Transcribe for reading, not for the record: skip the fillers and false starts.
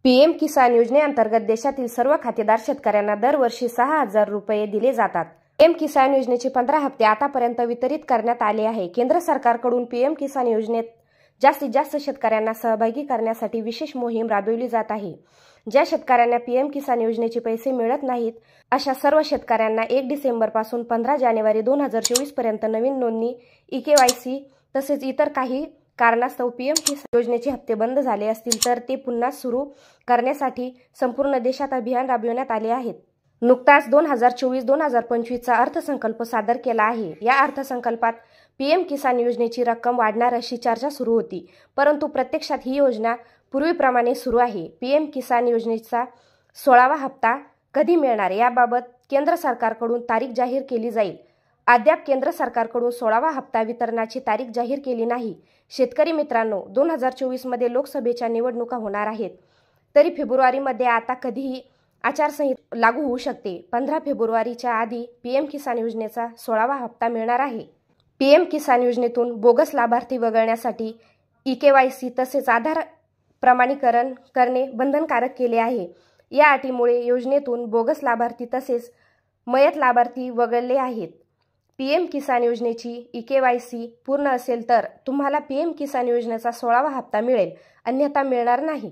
PM किसान योजनेअंतर्गत देशातील सर्व खातेदार शेतकऱ्यांना दरवर्षी 6,000 रुपये दिले जातात। पीएम किसान योजनेचे 15 हप्ते आतापर्यंत वितरित करण्यात आले आहे। केंद्र सरकारकडून पीएम किसान योजनेत जास्तीत जास्त शेतकऱ्यांना सहभागी करण्यासाठी विशेष मोहीम राबवली जात आहे। ज्या शेतकऱ्यांना पीएम किसान योजनेचे पैसे मिळत नाहीत अशा सर्व शेतकऱ्यांना 1 डिसेंबर पासून 15 जानेवारी 2024 पर्यंत नवीन नोंदणी, EKYC तसेच इतर काही कारणास्तव पीएम किसान योजनेचे हप्ते बंद झाले असतील तर ते पुन्हा सुरू करण्यासाठी संपूर्ण देशात अभियान राबविण्यात आले आहे। नुकताच 2024-2025 चा अर्थसंकल्प सादर केला आहे। या अर्थसंकल्पात पीएम किसान योजनेची रक्कम वाढणार अशी चर्चा सुरू होती, परंतु प्रत्यक्षात ही योजना पूर्वीप्रमाणे सुरू आहे। पीएम किसान योजनेचा 16वा हप्ता कधी मिळणार याबाबत केंद्र सरकारकडून तारीख जाहीर केली जाईल। अद्याप केंद्र सरकारकडून 16वा हप्ता वितरणाची तारीख जाहीर केली नाही। शेतकरी मित्रांनो, 2024 मध्ये लोकसभेच्या निवडणुका होणार आहेत, तरी फेब्रुवारीमध्ये आता कधीही आचारसंहिता लागू होऊ शकते। 15 फेब्रुवारीच्या आधी पीएम किसान योजनेचा 16वा हप्ता मिळणार आहे। पीएम किसान योजनेतून बोगस लाभार्थी वगळण्यासाठी EKYC तसेच आधार प्रमाणीकरण करणे बंधनकारक केले आहे। या अटीमुळे योजनेतून बोगस लाभार्थी तसेच मयत लाभार्थी वगळले आहेत। पीएम किसान योजनेची EKYC पूर्ण असेल तर तुम्हाला पीएम किसान योजनेचा 16वा हप्ता मिळेल, अन्यथा मिळणार नाही।